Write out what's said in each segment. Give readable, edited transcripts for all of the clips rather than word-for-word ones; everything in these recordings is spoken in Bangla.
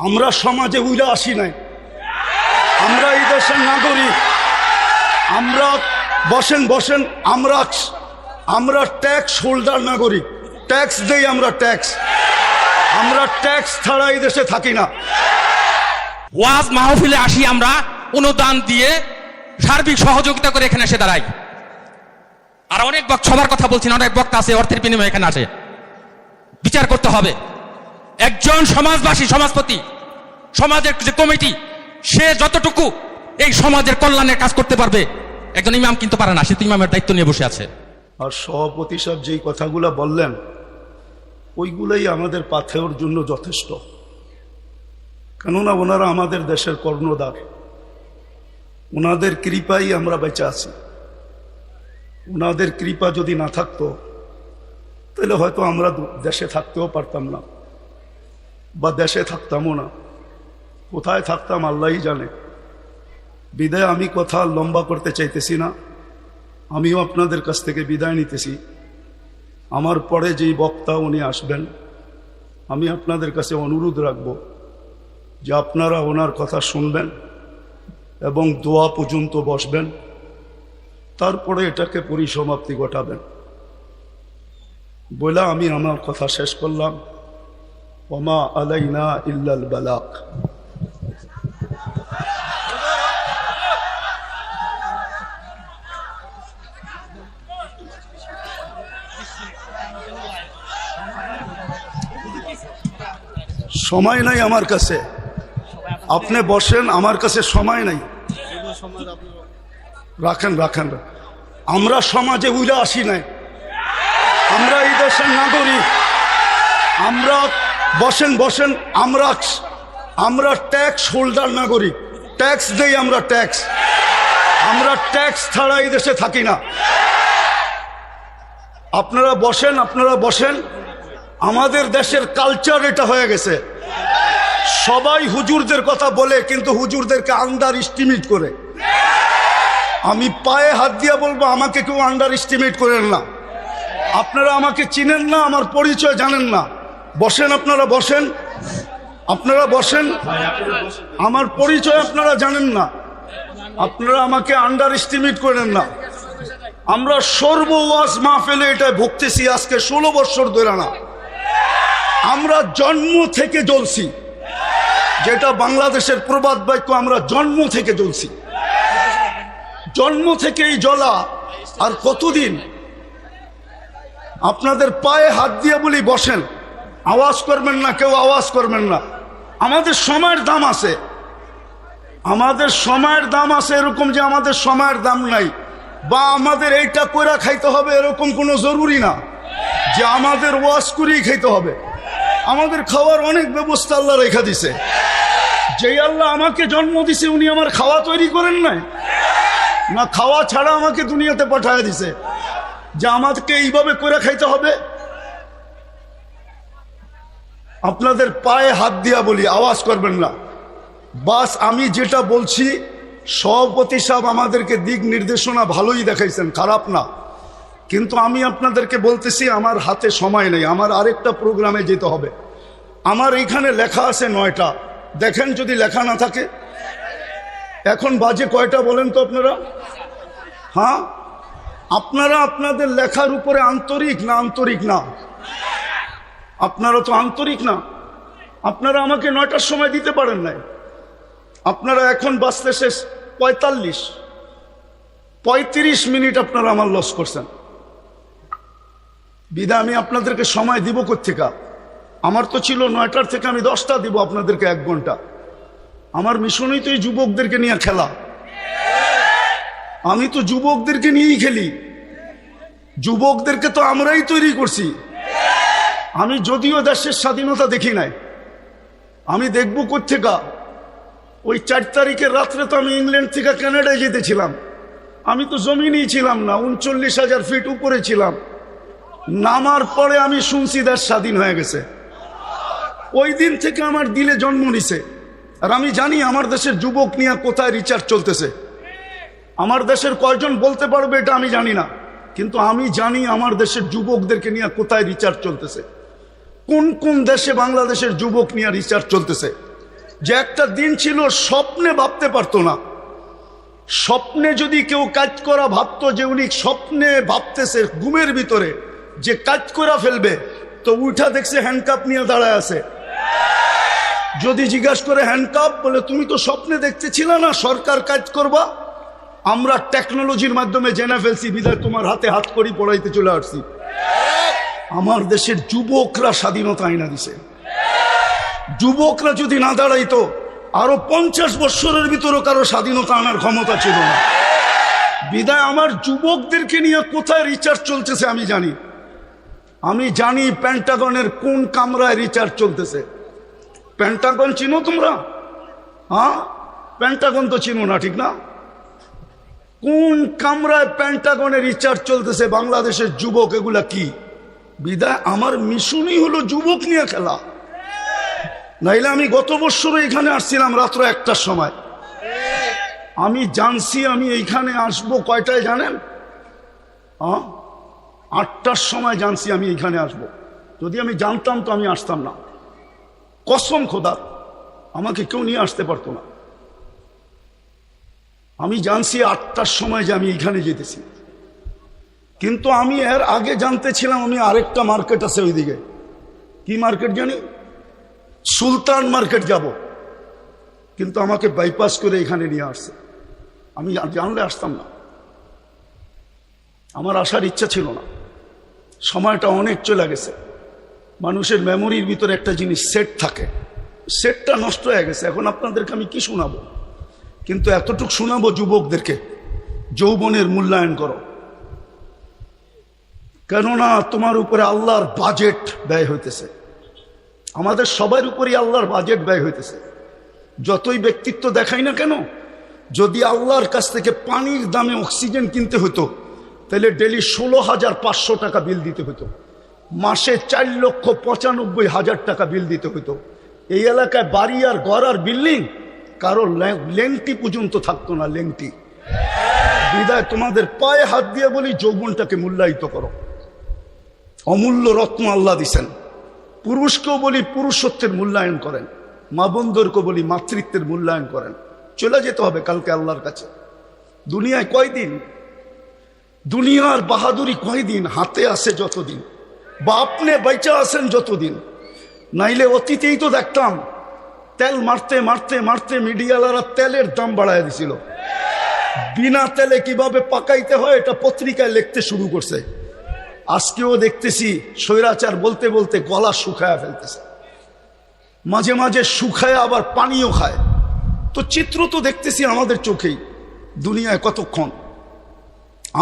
আমরা সমাজে উইরা আসি নাই, আমরা এই দেশের নাগরিক। আমরা বসেন বসেন, আমরা ট্যাক্স হোল্ডার নাগরিক, ট্যাক্স দেই আমরা, আমরা ট্যাক্স ছাড়া এই দেশে থাকি না। ওয়াজ মাহফিলে আসি আমরা অনুদান দিয়ে, সার্বিক সহযোগিতা করে এখানে এসে দাঁড়াই। আর অনেক সবার কথা বলছি না, অনেক বক্তা আছে অর্থের বিনিময়ে এখানে আসে। বিচার করতে হবে। একজন সমাজবাসী, সমাজপতি, সমাজের যে কমিটি, সে যতটুকু এই সমাজের কল্যাণের কাজ করতে পারবে, একজন ইমাম কিন্তু পারে না। সে তো ইমামের দায়িত্ব নিয়ে বসে আছে। আর সভাপতি সাহেব যেই কথাগুলো বললেন, ওইগুলোই আমাদের পাথেওর জন্য যথেষ্ট। কেননা ওনারা আমাদের দেশের কর্ণধার, ওনাদের কৃপাই আমরা বেঁচে আছি। ওনাদের কৃপা যদি না থাকতো তাহলে হয়তো আমরা দেশে থাকতেও পারতাম না, বা দেশে থাকতামও না। কোথায় থাকতাম আল্লাহই জানে। বিদায় আমি কথা লম্বা করতে চাইতেছি না, আমিও আপনাদের কাছ থেকে বিদায় নিতেছি। আমার পরে যেই বক্তা উনি আসবেন, আমি আপনাদের কাছে অনুরোধ রাখব যে আপনারা ওনার কথা শুনবেন এবং দোয়া পর্যন্ত বসবেন, তারপরে এটাকে পরিসমাপ্তি ঘটাবেন। বলে আমি আমার কথা শেষ করলাম। ওমা আলাইনা ইল্লাল বালাগ। সময় নাই আমার কাছে, আপনি বসেন, আমার কাছে সময় নাই। রাখেন রাখেন। আমরা সমাজে উইরা আসি নাই, আমরা এই দেশের নাগরিক। আমরা বসেন বসেন, আমরা ট্যাক্স হোল্ডার নাগরিক, ট্যাক্স দেই আমরা, আমরা ট্যাক্স ছাড়া এই দেশে থাকি না। আপনারা বসেন। আমাদের দেশের কালচার এটা হয়ে গেছে, সবাই হুজুরদের কথা বলে কিন্তু হুজুরদেরকে আন্ডার এস্টিমেট করে। আমি পায়ে হাত দিয়ে বলবো, আমাকে কেউ আন্ডার এস্টিমেট করেন না। আপনারা আমাকে চিনেন না, আমার পরিচয় জানেন না। বসেন, আপনারা বসেন, আমার পরিচয় আপনারা জানেন না, আপনারা আমাকে আন্ডার এস্টিমেট করেন না। আমরা সর্বওয়াজ মাহফিলে এটা ভুগতেছি আজকে 16 বছর ধরে না। আমরা জন্ম থেকে জ্বলছি, যেটা বাংলাদেশের প্রবাদ বাক্য, আমরা জন্ম থেকে জ্বলছি। জন্ম থেকেই জ্বলা। আর কতদিন? আপনাদের পায়ে হাত দিয়ে বলি বসেন, আওয়াজ করবেন না, কেউ আওয়াজ করবেন না। আমাদের সময়ের দাম আছে, আমাদের সময়ের দাম আছে। এরকম যে আমাদের সময়ের দাম নাই বা আমাদের এইটা কইরা খাইতে হবে এরকম কোনো জরুরি না যে আমাদের ওয়াজ করেই খাইতে হবে। আমাদের খাওয়ার অনেক ব্যবস্থা আল্লাহ রেখা দিছে। যেই আল্লাহ আমাকে জন্ম দিছে, উনি আমার খাওয়া তৈরি করেন নাই না, খাওয়া ছাড়া আমাকে দুনিয়াতে পাঠায় দিছে যে আমাদেরকে এইভাবে করে খাইতে হবে। আপনাদের পায়ে হাত দিয়া বলি, আওয়াজ করবেন না। বাস আমি যেটা বলছি, সভাপতি সাহেব আমাদেরকে দিক নির্দেশনা ভালোই দেখাইছেন, খারাপ না। কিন্তু আমি আপনাদেরকে বলতেছি, আমার হাতে সময় নেই, আমার আরেকটা প্রোগ্রামে যেতে হবে। আমার এইখানে লেখা আছে 9টা, দেখেন যদি লেখা না থাকে। এখন বাজে কয়টা বলেন তো আপনারা? হ্যাঁ, আপনারা আপনাদের লেখার উপরে আন্তরিক না? আপনারা তো আন্তরিক না। আপনারা আমাকে 9টার সময় দিতে পারেন নাই। আপনারা এখন বাঁচতে শেষ 35 মিনিট আপনারা আমার লস করছেন। বিদা আমি আপনাদেরকে সময় দিব কোত্থেকা? আমার তো ছিল 9টার থেকে আমি 10টা দিব আপনাদেরকে, 1 ঘন্টা। আমার মিশনই তো এই যুবকদেরকে নিয়ে খেলা। আমি তো যুবকদেরকে নিয়েই খেলি, যুবকদেরকে তো আমরাই তৈরি করছি। আমি যদিও দেশের স্বাধীনতা দেখি নাই, আমি দেখব কোত্থেকা? ওই 4 তারিখের রাত্রে তো আমি ইংল্যান্ড থেকে কানাডায় যেতেছিলাম, আমি তো জমিনেই ছিলাম না, 39,000 ফিট উপরে ছিলাম। নামার পরে আমি শুনছি দেশ স্বাধীন হয়ে গেছে। ওই দিন থেকে আমার দিলে জন্ম নিছে। আর আমি জানি আমার দেশের যুবক নিয়ে কোথায় রিচার্জ চলতেছে। আমার দেশের কয়জন বলতে পারবে এটা আমি জানি না, কিন্তু আমি জানি আমার দেশের যুবকদেরকে নিয়ে কোথায় রিচার্জ চলতেছে, কোন কোন দেশে বাংলাদেশের যুবক নিয়ে রিচার্জ চলতেছে। যে একটা দিন ছিল স্বপ্নে ভাবতে পারতো না। স্বপ্নে যদি কেউ কাজ করা ভাবতো যে উনি স্বপ্নে ভাবতেছে ঘুমের ভিতরে যে কাজ করা ফেলবে, তো উঠা দেখছে হ্যান্ডকাপ নিয়ে দাঁড়ায় আছে। যদি জিজ্ঞাসা করে হ্যান্ডকাপ, বলে তুমি তো স্বপ্নে দেখতেছিলে না সরকার কাজ করবা, আমরা টেকনোলজির মাধ্যমে জেনে ফেলছি, বিধায় তোমার হাতে হাত করি পড়াইতে চলে আসছি। আমার দেশের যুবকরা স্বাধীনতা আইনা দিছে। যুবকরা যদি না দাঁড়াইতো আরো 50 বছরের ভিতরে কারো স্বাধীনতা আনার ক্ষমতা ছিল না। বিধায় আমার যুবকদেরকে নিয়ে কোথায় রিচার্জ চলতেছে আমি জানি। আমি জানি পেন্টাগনের কোন কামরায় রিচার্জ চলতেছে। পেন্টাগন চিনো তোমরা? হ্যাঁ, পেন্টাগন তো চিনো না, ঠিক না? কোন কামরায় পেন্টাগনের রিচার্জ চলতেছে বাংলাদেশের যুবক, এগুলা কি? বিদায় আমার মিশনই হলো যুবক নিয়ে খেলা। নাইলে আমি গত বছর এখানে আসছিলাম রাত্র 1টার সময়। আমি জানছি আমি এইখানে আসবো কয়টায় জানেন? 8টার সময় জানছি আমি এইখানে আসবো। যদি আমি জানতাম তো আমি আসতাম না। কসম খোদা, আমাকে কেউ নিয়ে আসতে পারতো না। আমি জানছি 8টার সময় যে আমি এইখানে যেতেছি, কিন্তু আমি এর আগে জানতে ছিলাম আমি আরেকটা মার্কেট আছে ওইদিকে। কি মার্কেট জানি? সুলতান মার্কেট যাব, কিন্তু আমাকে বাইপাস করে এখানে নিয়ে আসছে। আমি জানলে আসতাম না, আমার আসার ইচ্ছা ছিল না। সময়টা অনেক চলে গেছে। মানুষের মেমোরির ভিতরে একটা জিনিস সেট থাকে, সেটটা নষ্ট হয়ে গেছে। এখন আপনাদেরকে আমি কি শোনাবো, কিন্তু এতটুকু শোনাবো যুবকদেরকে, যৌবনের মূল্যায়ন করো। কেননা তোমার উপরে আল্লাহর বাজেট ব্যয় হইতেছে, আমাদের সবার উপরই আল্লাহর বাজেট ব্যয় হইতেছে। যতই ব্যক্তিত্ব দেখাই না কেন, যদি আল্লাহর কাছ থেকে পানির দামে অক্সিজেন কিনতে হতো তাহলে ডেলি 16,500 টাকা বিল দিতে হতো, মাসে 4,95,000 টাকা বিল দিতে হতো। এই এলাকায় বাড়ি আর ঘর আর বিল্ডিং কারো লেংটি পর্যন্ত থাকতো না, লেংটি। বিদায় তোমাদের পায়ে হাত দিয়ে বলি, যৌবনটাকে মূল্যায়িত করো। অমূল্য রত্ন আল্লাহ দিছেন। পুরুষকেও বলি পুরুষত্বের মূল্যায়ন করেন, মা বোনদেরকেও বলি মাতৃত্বের মূল্যায়ন করেন। চলে যেতে হবে কালকে আল্লাহর কাছে। দুনিয়ায় কয়দিন? দুনিয়ার বাহাদুরি কয়দিন? হাতে আছে যতদিন, বা আপনি বেঁচে আছেন যতদিন। নাইলে অতীতেই তো দেখতাম তেল মারতে মারতে মারতে মিডিয়ালারা তেলের দাম বাড়ায় দিছিল। বিনা তেলে কিভাবে পাকাইতে হয় এটা পত্রিকায় লিখতে শুরু করছে। আজকেও দেখতেছি স্বৈরাচার বলতে বলতে গলা শুকায় ফেলতেছে, মাঝে মাঝে শুকায় আবার পানিও খায়। তো চিত্র তো দেখতেছি আমাদের চোখেই। দুনিয়ায় কতক্ষণ?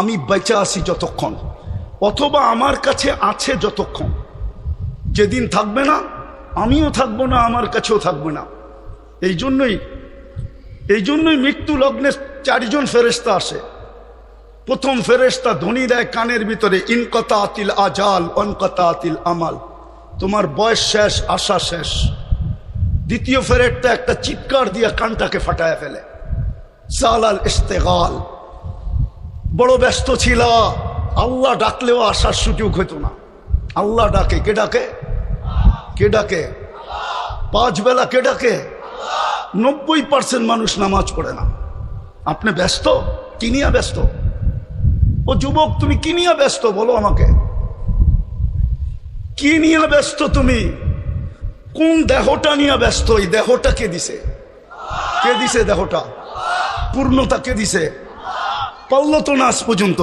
আমি বেঁচে আছি যতক্ষণ, অথবা আমার কাছে আছে যতক্ষণ। যেদিন থাকবে না আমিও থাকবো না, আমার কাছেও থাকবে না। এই জন্যই মৃত্যু লগ্নে 4 জন ফেরেশতা আসে। প্রথম ফেরেশতা ধ্বনি দেয় কানের ভিতরে, ইনকাতাতিল আজাল অনকাতাতিল আমাল, তোমার বয়স শেষ, আশা শেষ। দ্বিতীয় ফেরেশতা একটা চিৎকার দিয়ে কানটাকে ফাটায় ফেলে, সালাল ইস্তেগাল, বড় ব্যস্ত ছিল, আল্লাহ ডাকলেও আসার সুযোগ হতো না। আল্লাহ ডাকে, কে ডাকে? কে ডাকে? 5 বেলা কে ডাকে? 90% মানুষ নামাজ পড়ে না। আপনি ব্যস্ত? কি নিয়ে ব্যস্ত? ও যুবক, তুমি কি নিয়ে ব্যস্ত বলো আমাকে? কি নিয়ে ব্যস্ত তুমি? কোন দেহটা নিয়ে ব্যস্ত? এই দেহটা কে দিছে? কে দিছে দেহটা? পূর্ণতা কে দিছে? পারল তো না আজ পর্যন্ত।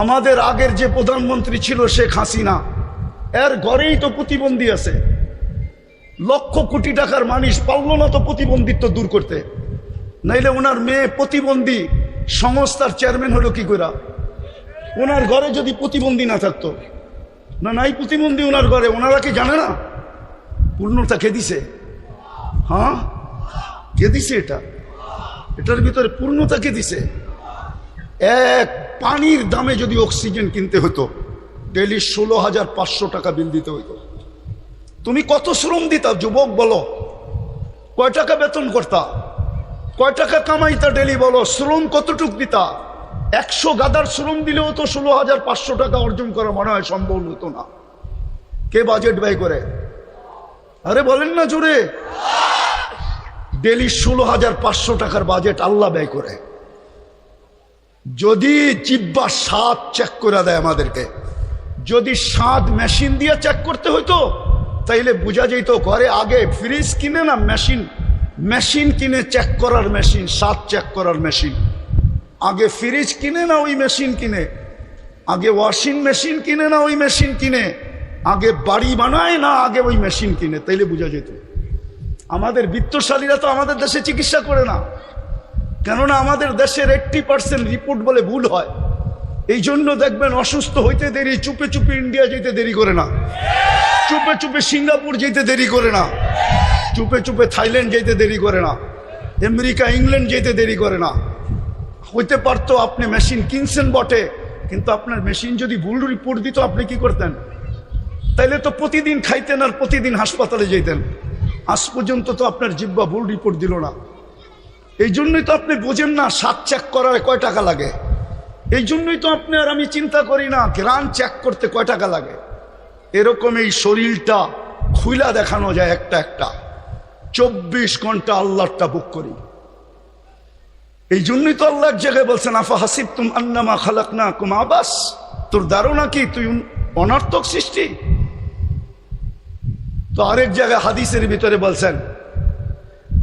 আমাদের আগের যে প্রধানমন্ত্রী ছিল শেখ হাসিনা, এর ঘরেই তো প্রতিবন্ধী আছে। লক্ষ কোটি টাকার মানুষ পারল না তো প্রতিবন্ধিত্ব দূর করতে। নাইলে ওনার মেয়ে প্রতিবন্ধী সংস্থার চেয়ারম্যান হলো কি করে? ওনার ঘরে যদি প্রতিবন্ধী না থাকতো, না নাই প্রতিবন্ধী ওনার ঘরে, ওনারা কি জানে না পূর্ণতা কে দিছে? হ্যাঁ, কে দিছে? এটার ভিতরে পূর্ণতা কে দিছে? এক পানির দামে যদি অক্সিজেন কিনতে হতো ডেলি 16,500 টাকা বিল দিতে হইতো। তুমি কত শ্রম দিতা যুবক বলো? কয় টাকা বেতন করতা? কয় টাকা কামাইতা ডেলি বলো? শ্রম কতটুক দিতা? 100 গাদার শ্রম দিলেও তো 16,500 টাকা অর্জন করা মনে হয় সম্ভব হতো না। কে বাজেট ব্যয় করে? আরে বলেন না জোরে। ডেলি 16,500 টাকার বাজেট আল্লাহ ব্যয় করে। যদি জিব্বা স্বাদ চেক করে দেয় আমাদেরকে, যদি স্বাদ মেশিন দিয়ে চেক করতে হইতো তাইলে বোঝা যেত ঘরে আগে ফ্রিজ কিনে না মেশিন কিনে চেক করার মেশিন, স্বাদ চেক করার মেশিন। আগে ফ্রিজ কিনে না ওই মেশিন কিনে, আগে ওয়াশিং মেশিন কিনে না ওই মেশিন কিনে, আগে বাড়ি বানায় না আগে ওই মেশিন কিনে, তাইলে বোঝা যেত। আমাদের বিত্তশালীরা তো আমাদের দেশে চিকিৎসা করে না, কেননা আমাদের দেশের 80% রিপোর্ট বলে ভুল হয়। এই জন্য দেখবেন অসুস্থ হইতে দেরি, চুপে চুপে ইন্ডিয়া যেতে দেরি করে না, চুপে চুপে সিঙ্গাপুর যেতে দেরি করে না, চুপে চুপে থাইল্যান্ড যেতে দেরি করে না, আমেরিকা ইংল্যান্ড যেতে দেরি করে না। হইতে পারতো আপনি মেশিন কিনছেন বটে, কিন্তু আপনার মেশিন যদি ভুল রিপোর্ট দিত আপনি কি করতেন? তাইলে তো প্রতিদিন খাইতেন আর প্রতিদিন হাসপাতালে যেতেন। আজ পর্যন্ত তো আপনার জিব্বা ভুল রিপোর্ট দিল না। এই জন্যই তো আপনি বোঝেন না স্বাদ চেক করার কয় টাকা লাগে। এই জন্যই তো আপনি আর আমি চিন্তা করি না গ্রান চেক করতে কয় টাকা লাগে। এরকম এই শরীরটা খুইলা দেখানো যায় একটা একটা। 24 ঘন্টা আল্লাহটা বুক করি। এই জন্যই তো আল্লাহ এক জায়গায় বলছেন আফা হাসিবতুম আন্নামা খালাকনাকুম আবাস, তোর ধারণা কি তুই অনর্থক সৃষ্টি? তো আরেক জায়গায় হাদিসের ভিতরে বলছেন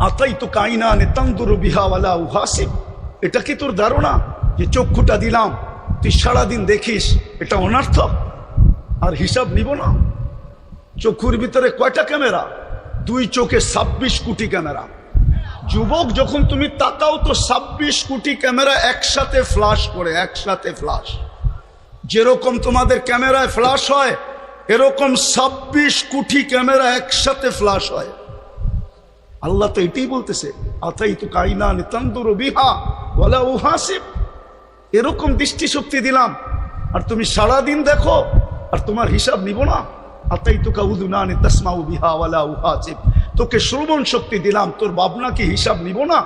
আতাইতু কাইনানে তানদুরু বিহা ওয়ালা উহাসিব, এটা কি তোর ধারণা যে চক্ষুটা দিলাম তুই সারাদিন দেখিস এটা অনর্থক আর হিসাব নিব না? চক্ষুর ভিতরে কয়টা ক্যামেরা? 2 চোখে 26 কোটি ক্যামেরা। যুবক যখন তুমি তাকাও তো 26 কোটি ক্যামেরা একসাথে ফ্লাশ করে, একসাথে ফ্লাশ। যেরকম তোমাদের ক্যামেরায় ফ্লাশ হয় এরকম 26 কোটি ক্যামেরা একসাথে ফ্লাশ হয়। আল্লাহ তো এটাই বলতেছে আতাইতু কাইনানে তানদুরু বিহা ওয়ালা উহাসিব, এরকম দৃষ্টিশক্তি দিলাম আর তুমি সারাদিন দেখো আর তোমার হিসাব নিব না। আতাইতুকা উযুনানে তাসমাউ বিহা ওয়ালা উহাসিব, তোকে শ্রবণ শক্তি দিলাম, তোর ভাবনা কি হিসাব নিব না?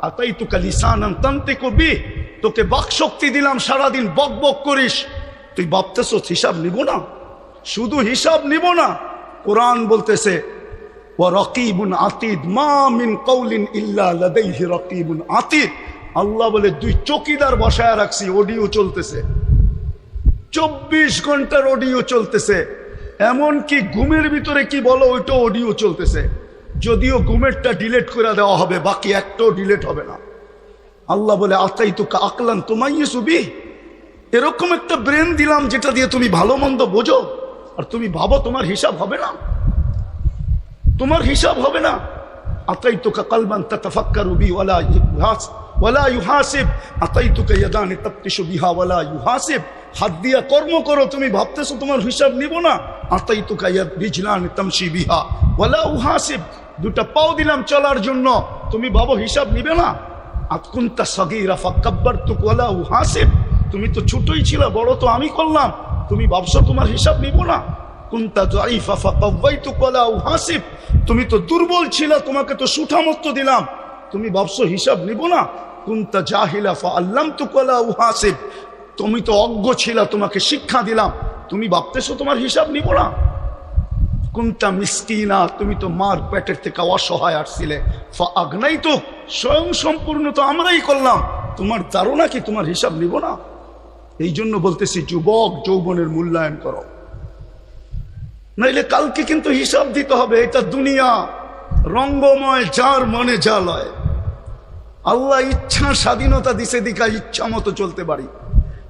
আতাইতুকা লিসানান তানতিকু বিহি, তোকে বাক শক্তি দিলাম, সারাদিন বক বক করিস, তুই ভাবতেছ হিসাব নিব না? শুধু হিসাব নিব না, কোরআন বলতেছে ওয়া রাকিবুন আতীদ, মা মিন কওলিন ইল্লা লাদাইহি রাকিবুন আতীদ। আল্লাহ বলে 2 চৌকিদার বসায় রাখছি, অডিও চলতেছে, 24 ঘন্টার অডিও চলতেছে। এমন কি ঘুমের ভিতরে কি বলো ওইটা অডিও চলতেছে, যদিও ঘুমেরটা ডিলিট করে দেওয়া হবে, বাকি একটাও ডিলিট হবে না। আল্লাহ বলে আতাইতুকা আকলান তুমাইয়িসু বিহি, এরকম একটা ব্রেন দিলাম যেটা দিয়ে তুমি ভালো মন্দ বোঝো আর তুমি ভাবো তোমার হিসাব হবে না, তোমার হিসাব হবে না। আতাইতুকা কলবান তাতাফাক্কারু বিহি ওয়ালা ইউহাসিব, আতাইতুকা ইয়াদানি তাবতিশু বিহা ওয়ালা ইউহাসিব, হাত দিয়া কর্ম করো, তুমি ভাবতেছো তোমার হিসাব নিব না। আতাইতুকা রিজলানি তামশি বিহা ওয়ালা উহাসিব, 2টা পাও দিলাম চলার জন্য, তুমি ভাবো হিসাব নিবে না। আতকুনতা সাগীরা ফাকাব্বারতুকা ওয়ালা উহাসিব, তুমি তো ছোটই ছিল, বড় তো আমি করলাম, তুমি ভাবছো তোমার হিসাব নিব না। কুনতা যায়িফা ফাকাওয়াইতুকা ওয়ালা উহাসিব, তুমি তো দুর্বল ছিল, তোমাকে তো সুঠামত্ব দিলাম, তুমি ভাবছো হিসাব নিব না। কুনতা জাহিলা ফাআল্লামতুকা ওয়ালা উহাসিব, তুমি তো অজ্ঞ ছিল, তোমাকে শিক্ষা দিলাম, তুমি ভাবতেছো তোমার হিসাব নিব না। কুনতা মিসকিনা, তুমি তো মার পেটের থেকে অসহায় আসছিলে, ফাআগনাইতুক, স্বয়ং সম্পূর্ণ তো আমরাই করলাম, তোমার ধারণা কি তোমার হিসাব নিব না? এই জন্য বলতেছি যুবক যৌবনের মূল্যায়ন করো, নাইলে কালকে কিন্তু হিসাব দিতে হবে। এটা দুনিয়া রঙ্গময়, যার মনে যা লয়। আল্লাহ ইচ্ছা স্বাধীনতা দিছে দিকা ইচ্ছা মতো চলতে পারি।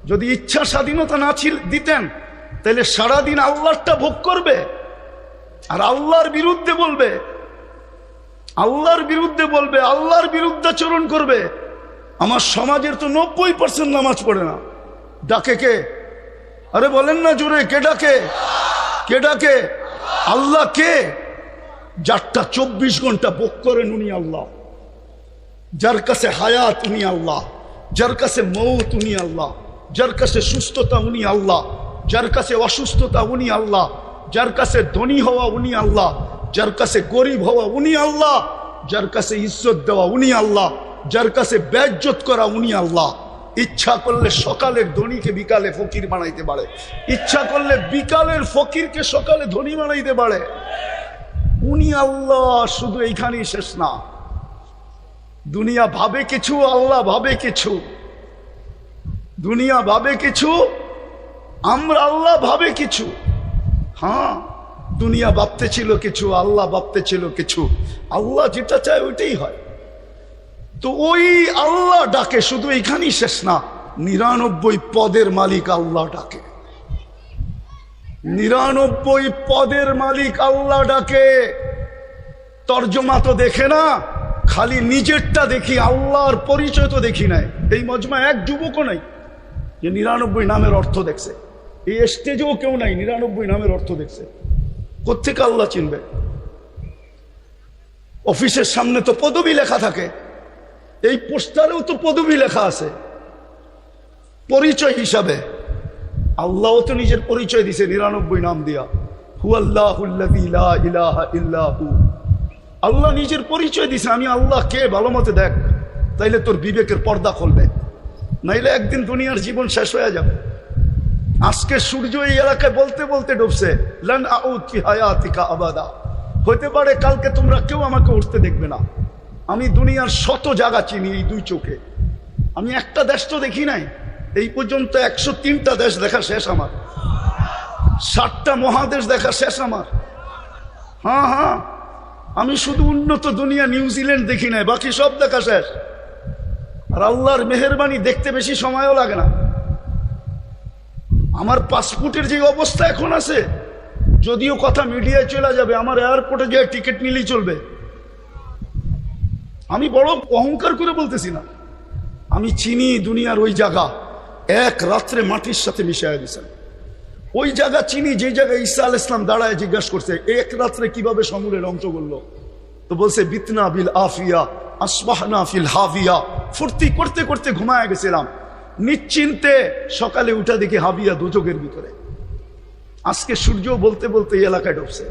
যদি ইচ্ছা স্বাধীনতা না দিতেন তাহলে সারাদিন আল্লাহটা ভোগ করবে আর আল্লাহর বিরুদ্ধে বলবে, আল্লাহর বিরুদ্ধে বলবে, আল্লাহর বিরুদ্ধাচরণ করবে। আমার সমাজের তো 90% নামাজ পড়ে না। ডাকে কে? আরে বলেন না জোরে, কে ডাকে? কে ডাকে? আল্লাহ কে? যারটা 24 ঘন্টা ভোগ করেন উনি আল্লাহ, যার কাছে হায়াত উনি আল্লাহ, যার কাছে মৌত উনি আল্লাহ, যার কাছে সুস্থতা উনি আল্লাহ, যার কাছে অসুস্থতা উনি আল্লাহ, যার কাছে ধনী হওয়া উনি আল্লাহ, যার কাছে গরিব হওয়া উনি আল্লাহ, যার কাছে ইজ্জত দেওয়া উনি আল্লাহ, যার কাছে বেইজ্জত করা উনি আল্লাহ। ইচ্ছা করলে সকালের ধনীকে বিকালে ফকির বানাইতে পারে, ইচ্ছা করলে বিকালের ফকিরকে সকালে ধনী বানাইতে পারে। উনি আল্লাহ, শুধু এইখানেই শেষ না। দুনিয়া ভাবে কিছু, আল্লাহ ভাবে কিছু। দুনিয়া ভাবে কিছু, আমরা আল্লাহ ভাবে কিছু। হ্যাঁ, দুনিয়া ভাবতে ছিল কিছু, আল্লাহ ভাবতে ছিল কিছু। আল্লাহ যেটা চায় ওইটাই হয়। তো ওই আল্লাহ ডাকে, শুধু এখানেই শেষ না, 99 পদের মালিক আল্লাহ ডাকে। 99 পদের মালিক আল্লাহ ডাকে। তর্জমা তো দেখে না, খালি নিজেরটা দেখি, আল্লাহর পরিচয় তো দেখি নাই। এই মজমা এক যুবকও নাই যে 99 নামের অর্থ দেখছে। এই স্টেজেও কেউ নাই 99 নামের অর্থ দেখছে। কোত্থেকে আল্লাহ চিনবে? অফিসের সামনে তো পদবি লেখা থাকে, এই পোস্টারেও তো পদবি লেখা আছে পরিচয় হিসাবে। আল্লাহও তো নিজের পরিচয় দিছে 99 নাম দিয়া, হুয়াল্লাহুল্লাযী লা ইলাহা ইল্লা হু। আল্লাহ নিজের পরিচয় দিছে, আমি আল্লাহ কে ভালো মতো দেখ, তাইলে তোর বিবেকের পর্দা খুলবে, নাইলে একদিন দুনিয়ার জীবন শেষ হয়ে যাবে। আজকে সূর্য এই এলাকায় বলতে বলতে ডুবছে, লান আউদ ফি হায়াতিকা আবাদা। হতে পারে কালকে তোমরা কেউ আমাকে উঠতে দেখবে না। আমি দুনিয়ার শত জায়গা চিনি এই 2 চোখে। আমি একটা দেশ তো দেখি নাই। এই পর্যন্ত 103টা দেশ দেখা শেষ আমার, 7টা মহাদেশ দেখা শেষ আমার। হ্যাঁ হ্যাঁ, আমি শুধু উন্নত দুনিয়া নিউজিল্যান্ড দেখি নাই, বাকি সব দেখা শেষ। আর আল্লাহর মেহেরবানি, দেখতে বেশি সময়ও লাগে না। আমার পাসপোর্টের যে অবস্থা এখন আছে, যদিও কথা মিডিয়ায় চলে যাবে, আমার এয়ারপোর্টে যে টিকিট নিলেই চলবে। আমি বড় অহংকার করে বলতেছি না, আমি চিনি দুনিয়ার ওই জায়গা, এক রাত্রে মাটির সাথে মিশিয়ে দিয়েছেন। ওই জায়গা চিনি যে জায়গায় ঈসা আলাইহিস সালাম দাঁড়ায় জিজ্ঞাসা করছে এক রাত্রে কিভাবে সমুদ্রে ধ্বংস করলো। তো বলছে বিতনা বিল আফিয়া আসবাহনা ফিল হাভিয়া। ফুর্তি করতে করতে ঘুমায় গেছিলাম, নিশ্চিন্তে সকালে উঠা দেখি হাবিয়া দুজকের ভিতরে। আজকে সূর্য বলতে বলতে এই এলাকায় ঢুকছে,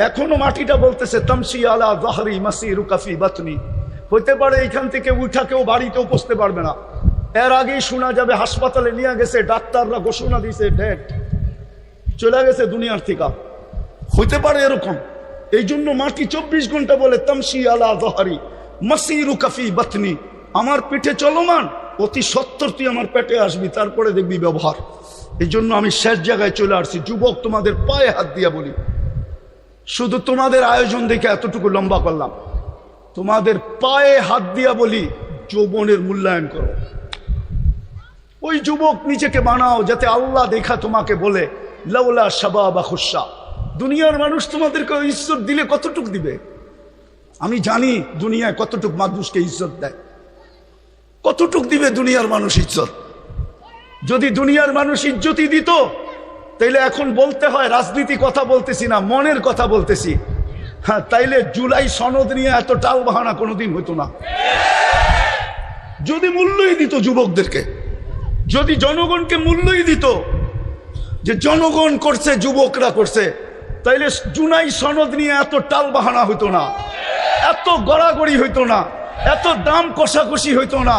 এখনো মাটিটা বলতেছে তামশি আলা যাহরি মাসিরুকা ফি বাতনি। হতে পারে এখান থেকে উঠা কেউ বাড়িতেও পৌঁছতে পারবে না। এর আগেই শোনা যাবে হাসপাতালে নিয়ে গেছে, ডাক্তাররা ঘোষণা দিয়েছে ডেড, চলে গেছে দুনিয়ার থেকে। হইতে পারে এরকম। এই জন্য মাটি 24 ঘন্টা বলে তামশি আলা যাহরি মাসিরুকা ফি বাতনি। আমার পিঠে চলমান, অতি সত্তর তুই আমার পেটে আসবি, তারপরে দেখবি ব্যবহার। এই জন্য আমি শেষ জায়গায় চলে আসছি। যুবক, তোমাদের পায়ে হাত দিয়া বলি, শুধু তোমাদের আয়োজন দেখে এতটুকু লম্বা করলাম, তোমাদের পায়ে হাত দিয়া বলি, যৌবনের মূল্যায়ন করো। ওই যুবক নিজেকে বানাও, যাতে আল্লাহ দেখা তোমাকে বলে লাউলা শাবাবা খুশা। দুনিয়ার মানুষ তোমাদেরকে ইজ্জত দিলে কতটুক দিবে? আমি জানি দুনিয়ায় কতটুক মানুষকে ইজ্জত দেয়, কতটুক দিবে দুনিয়ার মানুষ ইজ্জত। যদি দুনিয়ার মানুষ ইজ্জতই দিত, তাইলে এখন বলতে হয় রাজনীতি কথা বলতেছি না, মনের কথা বলতেছি। হ্যাঁ, তাইলে জুলাই সনদ নিয়ে এত টাল বাহানা কোনোদিন হইতো না। যদি মূল্যই দিত যুবকদেরকে, যদি জনগণকে মূল্যই দিত যে জনগণ করছে, যুবকরা করছে, তাইলে জুলাই সনদ নিয়ে এত টাল বাহানা হইতো না, এত গড়াগড়ি হইতো না, এত দাম কষাকষি হইতো না,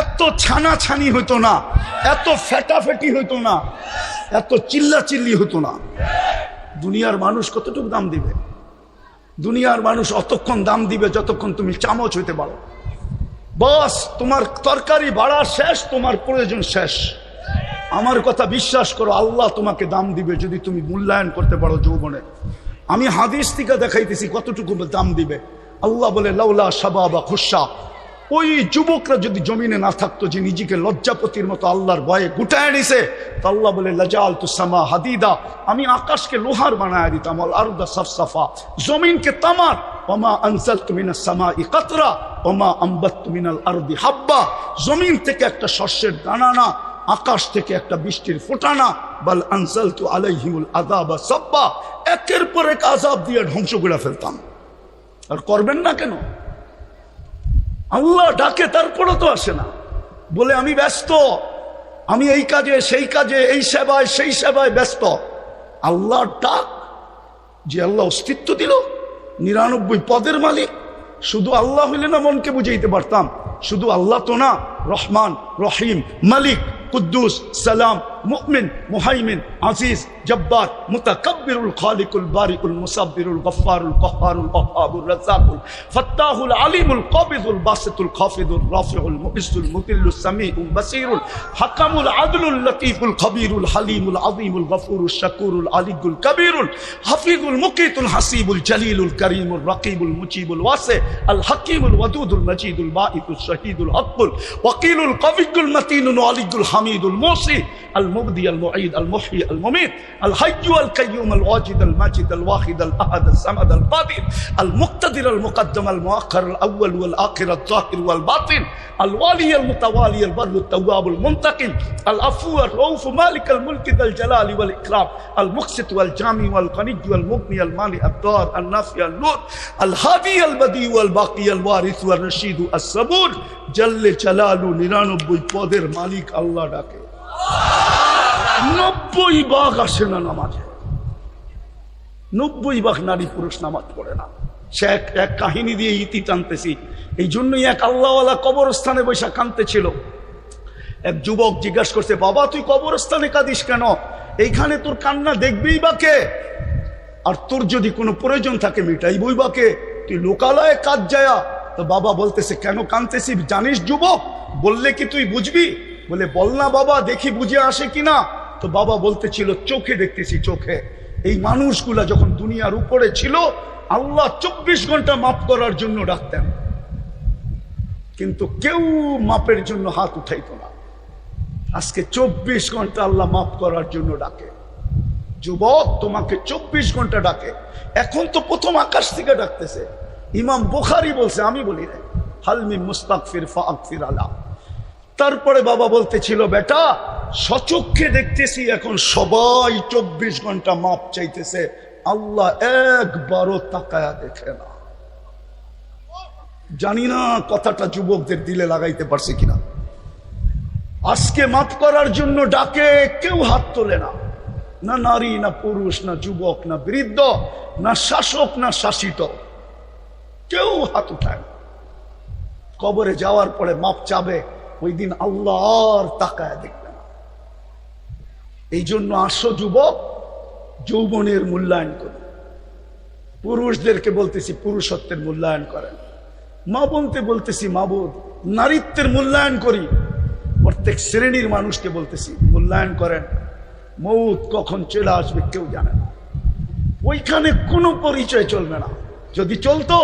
এত ছানাছানি হইতো না, এত ফেটাফেটি হইতো না, এত চিল্লাচিল্লি হইতো না। দুনিয়ার মানুষ কতটুকু দাম দিবে? দুনিয়ার মানুষ অতক্ষণ দাম দিবে যতক্ষণ তুমি চামচ হইতে পারো। বাস, তোমার তরকারি বাড়া শেষ, তোমার প্রয়োজন শেষ। আমার কথা বিশ্বাস করো, আল্লাহ তোমাকে দাম দিবে যদি তুমি মূল্যায়ন করতে পারো যৌবনে। আমি হাদিস থেকে দেখাইতেছি কতটুকু দাম দিবে। আল্লাহ বলে লাউলা শাবাবা খুশা। ওই যুবকরা যদি জমিনে না থাকতো, যে নিজেকে লজ্জাপতির মতো আল্লাহর ভয়ে গুটায় নিছে, তো আল্লাহ বলে লাজালতু সামা হাদিদা, আমি আকাশকে লোহার বানায় দিতাম, আল আরদা সাফসাফা, জমিনকে তামার, ওমা আনজালতু মিনাস সামাই কাতরা ওমা আমবাততু মিনাল আরদি হাব্বা। জমিন থেকে একটা শস্যের দানা না, আকাশ থেকে একটা বৃষ্টির ফোঁটা না, বাল আনজালতু আলাইহিমুল আযাবা সাব্বা। একের পর এক আযাব দিয়ে ধ্বংস করে ফেলতাম। আর করবেন না কেন? আল্লাহ ডাকে, তারপরে তো আসে না, বলে আমি ব্যস্ত, আমি এই কাজে সেই কাজে, এই সেবায় সেই সেবায় ব্যস্ত। আল্লাহ ডাক, যে আল্লাহ অস্তিত্ব দিল, 99 পদের মালিক। শুধু আল্লাহ হইলে না মনকে বুঝাইতে পারতাম, শুধু আল্লাহ তো না, রহমান, রহিম, মালিক, কুদ্দুস, সালাম, মুমিন, মুহাইমিন, আজিজ, জব্বার মুতাকাব্বিরুল খালিকুল বারিকুল মুসাব্বিরুল গফফারুল কহ্হারুল ওয়াহ্হাবুর রাজ্জাকুল ফাত্তাহুল আলিমুল কাবিদুল বাসিতুল খাফিদুল রাফিউল মুইজ্জুল মুতিল্লুস সামিউল বাসীরুল হাকামুল আদলুল লতীফুল খবীরুল হালিমুল আযীমুল গফুরুশ শাকুরুল আলিয়ুল কবীরুল হাফিজুল মুকিতুল হাসিবুল জলিলুল করিমুল রকিবুল মুজিবুল ওয়াসি আল হাকিমুল ওয়াদুদুল মজিদুল বাঈতুল শহীদুল হকুল ওয়াকিলুল কবিয়ুল মতিনুল আলিয়ুল হামিদুল মুসি আল মুবদি আল মুঈদ আল মুহয়ি আল মুমীত আল হাইয়্যু আল কাইয়্যুম আল ওয়াজিদ আল মাজিদ আল ওয়াহিদ আল আহাদ আল সামাদ আল কাদির আল মুক্তাদির আল মুকদ্দম আল মুআখ্খার আল আউয়াল ওয়াল আখির আল যাহির ওয়াল বাতিন আল ওয়ালি আল মুতাওয়ালি আল বাররু আত তাওয়াব আল মুনতাকিম আল আফু আর রউফ মালিক আল মুলক যাল জালালি ওয়াল ইকরাম আল মুকসিত ওয়াল জামি ওয়াল গনি ওয়াল মুগনি আল মানি আদ দার আল নাফি আল নূর আল হাদি আল বদি ওয়াল বাকি আল ওয়ারিস ওয়াল রশিদ আস সাবুর জাল্লে জালালু 99 পদের মালিক আল্লাহ ডাকে 90 ভাগ আসে না নামাজে, 90 ভাগ নারী পুরুষ নামাজ পড়ে না। সে এক কাহিনী দিয়ে ইতি টানতেছি, এই জন্যই এক আল্লাহওয়ালা কবরস্থানে বৈশা কাঁদতেছিল। এক যুবক জিজ্ঞাসা করছে, বাবা তুই কবরস্থানে কাঁদিস কেন? এইখানে তোর কান্না দেখবেই বা কে? আর তোর যদি কোনো প্রয়োজন থাকে মিটাইবই বা কে? তুই লোকালয়ে কাজ যায়া। তো বাবা বলতেছে, কেন কাঁদতেছি জানিস যুবক? বললে কি তুই বুঝবি? বলে বল না বাবা, দেখি বুঝে আসে কিনা। তো বাবা বলতেছিল, চোখে দেখতেছি, চোখে। এই মানুষগুলা যখন দুনিয়ার উপরে ছিল, আল্লাহ 24 ঘন্টা মাফ করার জন্য ডাকতেন, কিন্তু কেউ মাপের জন্য হাত উঠাইতো না। আজকে 24 ঘন্টা আল্লাহ মাফ করার জন্য ডাকে। যুবক, তোমাকে 24 ঘন্টা ডাকে। এখন তো প্রথম আকাশ থেকে ডাকতেছে। ইমাম বুখারী বলছে, আমি বলি না, হালমি মুস্তাগফির ফাগফির আলা। তারপরে বাবা বলতেছিল, বেটা সচক্ষে দেখতেছি এখন সবাই 24 ঘন্টা মাপ চাইতেছে, আল্লাহ একবারও তাকায়া দেখে না। জানি না কথাটা যুবকদের দিলে লাগাইতে পারছে কিনা। আজকে মাফ করার জন্য ডাকে, কেউ হাত তোলে না, না নারী, না পুরুষ, না যুবক, না বৃদ্ধ, না শাসক, না শাসিত, কেউ হাত উঠায় না। কবরে যাওয়ার পরে মাপ চাবে, ওই দিন আল্লাহ আর তাকায় দেখবে না। এই জন্য আসো যুবক, যৌবনের মূল্যায়ন করুন। পুরুষদেরকে বলতেছি পুরুষত্বের মূল্যায়ন করেন। মা বলতে বলতেছি মাবুদ, নারীত্বের মূল্যায়ন করি। প্রত্যেক শ্রেণীর মানুষকে বলতেছি মূল্যায়ন করেন। মৌত কখন চলে আসবে কেউ জানে না। ওইখানে কোনো পরিচয় চলবে না। যদি চলতো,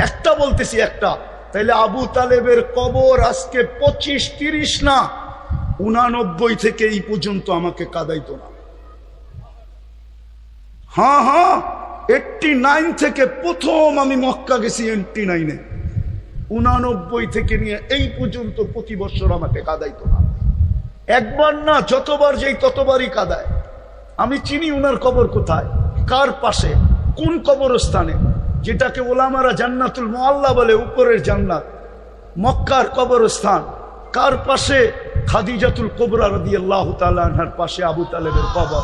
একটা বলতেছি একটা, তাইলে আবু তালেবের কবর আজকে 25-30 না, 89 থেকে এই পর্যন্ত আমাকে কাঁদাইতো না। হ্যাঁ হ্যাঁ, 89 থেকে প্রথম আমি মক্কা গেছি, 89-এ, 89 থেকে নিয়ে এই পর্যন্ত প্রতি বছর আমাকে কাঁদাইতো না। একবার না, যতবার যেই ততবারই কাঁদায়। আমি চিনি উনার কবর কোথায়, কার পাশে, কোন কবরস্থানে, যেটাকে ওলামারা জান্নাতুল মুআল্লা বলে, উপরের জান্নাত, মক্কার কবরস্থান। কার পাশে? খাদিজাতুল কুবরা রাদিয়াল্লাহু তাআলা আনহার পাশে আবু তালেবের কবর।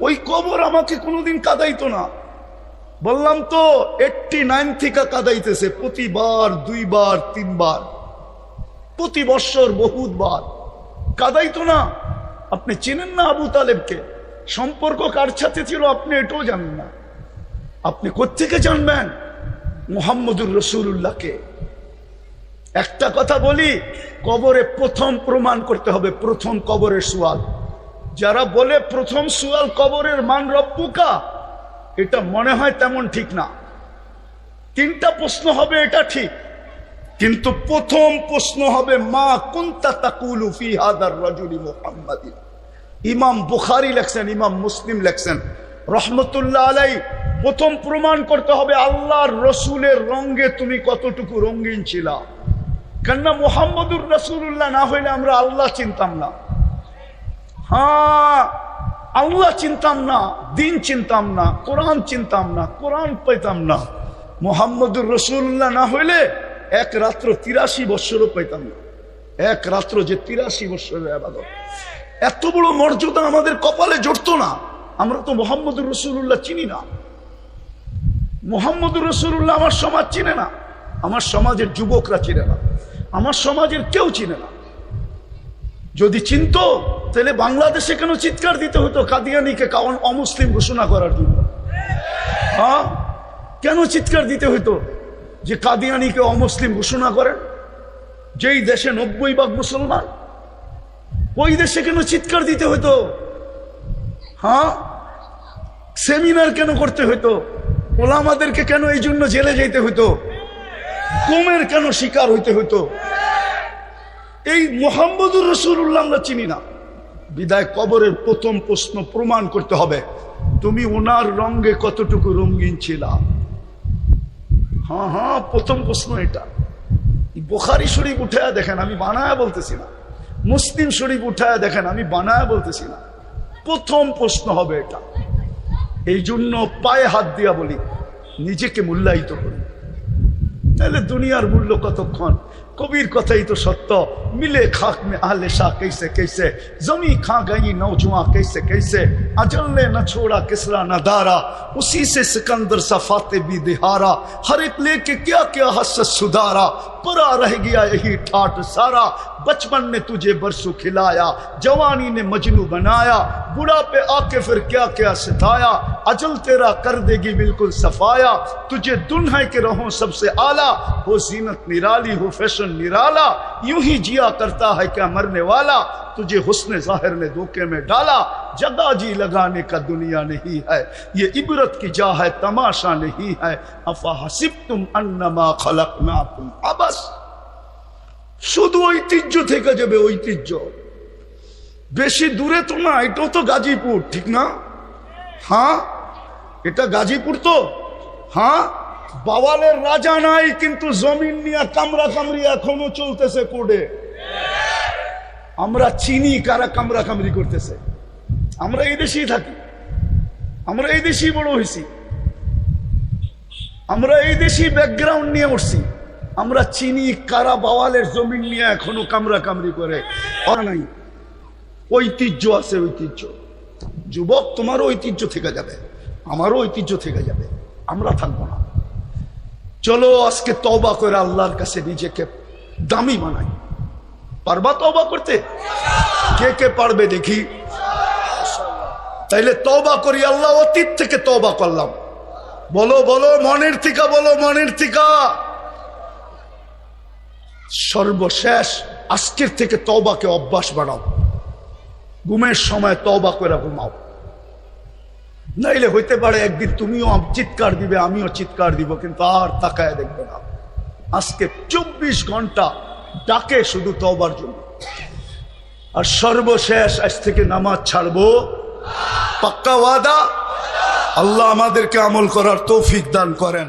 ওই কবর আমাকে কোনোদিন কাঁদাইতো না। বললাম তো, 89 থেকে কাঁদাইতেছে, প্রতিবার 2 বার 3 বার, প্রতি বছর বহুতবার কাঁদাইতো না। আপনি চেনেন না আবু তালেবকে? সম্পর্ক কার সাথে ছিল আপনি এটাও জানেন না। আপনি কোত্থেকে জানবেন মুহাম্মদুর রাসূলুল্লাহকে? একটা কথা বলি, কবরে প্রথম প্রমাণ করতে হবে, প্রথম কবরের সুয়াল। যারা বলে প্রথম সুয়াল কবরের মান রব্বুকা, এটা মনে হয় তেমন ঠিক না। 3টা প্রশ্ন হবে, এটা ঠিক, কিন্তু প্রথম প্রশ্ন হবে মা কুনতা তাকুলু ফি হাদার রাজুলি মুহাম্মাদিন। ইমাম বুখারী লেখছেন, ইমাম মুসলিম লেখছেন রহমতুল্লাহ আলাইহি, প্রথম প্রমাণ করতে হবে আল্লাহর রসুলের রঙে তুমি কতটুকু রঙিন ছিলা। কেননা মুহাম্মদুর রাসূলুল্লাহ না হইলে আমরা আল্লাহ চিনতাম না। হ্যাঁ, আল্লাহ চিনতাম না, দিন চিনতাম না, কোরআন চিনতাম না, কোরআন পাইতাম না। মুহাম্মদুর রাসূলুল্লাহ না হইলে এক রাত্র 83 বৎসরও পাইতাম না। এক রাত্র যে 83 বৎসরের ইবাদত, এত বড় মর্যাদা আমাদের কপালে জড়তো না। আমরা তো মুহাম্মদুর রাসূলুল্লাহ চিনি না। মুহাম্মদুর রাসূলুল্লাহ আমার সমাজ চিনে না, আমার সমাজের যুবকরা চিনে না, আমার সমাজের কেউ চিনে না। যদি চিনতো তাহলে বাংলাদেশে কেন চিৎকার দিতে হতো কাদিয়ানিকে অমুসলিম ঘোষণা করার জন্য? হ্যাঁ, কেন চিৎকার দিতে হতো যে কাদিয়ানিকে অমুসলিম ঘোষণা করেন? যেই দেশে 90% মুসলমান, ওই দেশে কেন চিৎকার দিতে হতো? হ্যাঁ, সেমিনার কেন করতে হতো? ওলামাদেরকে কেন এই জন্য জেলে যেতে হতো? গুমের কেন শিকার হইতে হতো? এই মুহাম্মদুর রাসূলুল্লাহ আমরা চিনি না বিদায় কবরের প্রথম প্রশ্ন প্রমাণ করতে হবে তুমি ওনার রঙে কতটুকু রঙিন ছিলা। হ্যাঁ হ্যাঁ, প্রথম প্রশ্ন এটা। বুখারী শরীফ উঠায়া দেখেন, আমি বানায়া বলতেছি না। মুসলিম শরীফ উঠায়া দেখেন, আমি বানায়া বলতেছি না। প্রথম প্রশ্ন হবে এটা। এই জন্য পায়ে হাত দিয়া বলি, নিজেকে মূল্যায়িত করি, তাহলে দুনিয়ার মূল্য কতক্ষণ? কবির কথাই তো সত্য, মিলে খাক মে আহলে শাহ कैसे कैसे, जमी खा गई नौजवान कैसे कैसे, अजल ने न छोड़ा किसरा न दारा, उसी से सिकंदर सा फाते भी दिहारा, हर एक लेके क्या क्या हसरत सुधारा, परा रह गया यही ठाट सारा, बचपन ने तुझे बरसों खिलाया, जवानी ने मजनू बनाया, बुढ़ापे आके फिर क्या क्या सिताया, अजल तेरा कर देगी बिल्कुल सफाया, तुझे दुल्हन के रहो सबसे आला, हो जीनत निराली हो फैशन निराला, यूं ही जिया करता है क्या मरने वाला, तुझे हुस्न जाहिर ने धोखे में डाला, जगह जी लगाने का दुनिया नहीं है, ये इबरत की जा है तमाशा नहीं है, अफा हसिबतुम अन्नमा खलकनाकुम अबस। শুধু ঐতিহ্য থেকে যাবে, ঐতিহ্য বেশি দূরে তো না, এটাও তো গাজীপুর, ঠিক না? হ্যাঁ, এটা গাজীপুর তো। হ্যাঁ, বাওয়ালের রাজা নাই, কিন্তু জমিন নিয়ে কামরা কামরি এখনো চলতেছে কোর্টে। আমরা চিনি কারা কামরা কামরি করতেছে। আমরা এই দেশেই থাকি, আমরা এই দেশেই বড় হয়েছি, আমরা এই দেশেই ব্যাকগ্রাউন্ড নিয়ে উঠছি। আমরা চিনি কারা বাওয়ালের জমিন নিয়ে এখনো কামরা কামরি করে। নাই, ঐতিহ্য আছে, ঐতিহ্য। যুবক, তোমারও ঐতিহ্য থেকে যাবে, আমারও ঐতিহ্য থেকে যাবে, আমরা থাকবো না। চলো আজকে তওবা করে আল্লাহর কাছে নিজেকে দামি বানাই। পারবা তওবা করতে? কে কে পারবে দেখি? তাইলে তওবা করি। আল্লাহ, অতীত থেকে তওবা করলাম। বলো বলো, মনের থেকে বলো, মনের থেকে। সর্বশেষ আজকের থেকে তওবাকে অভ্যাস বানাও। ঘুমের সময় তওবা করে ঘুমাও, নাইলে হইতে পারে একদিন তুমিও চিৎকার দিবে, আমিও চিৎকার দিব, কিন্তু আর তাকায় দেখবে না। আজকে 24 ঘন্টা ডাকে শুধু তওবার জন্য। আর সর্বশেষ আজ থেকে নামাজ ছাড়বো, পাক্কা ওয়াদা। আল্লাহ আমাদেরকে আমল করার তৌফিক দান করেন।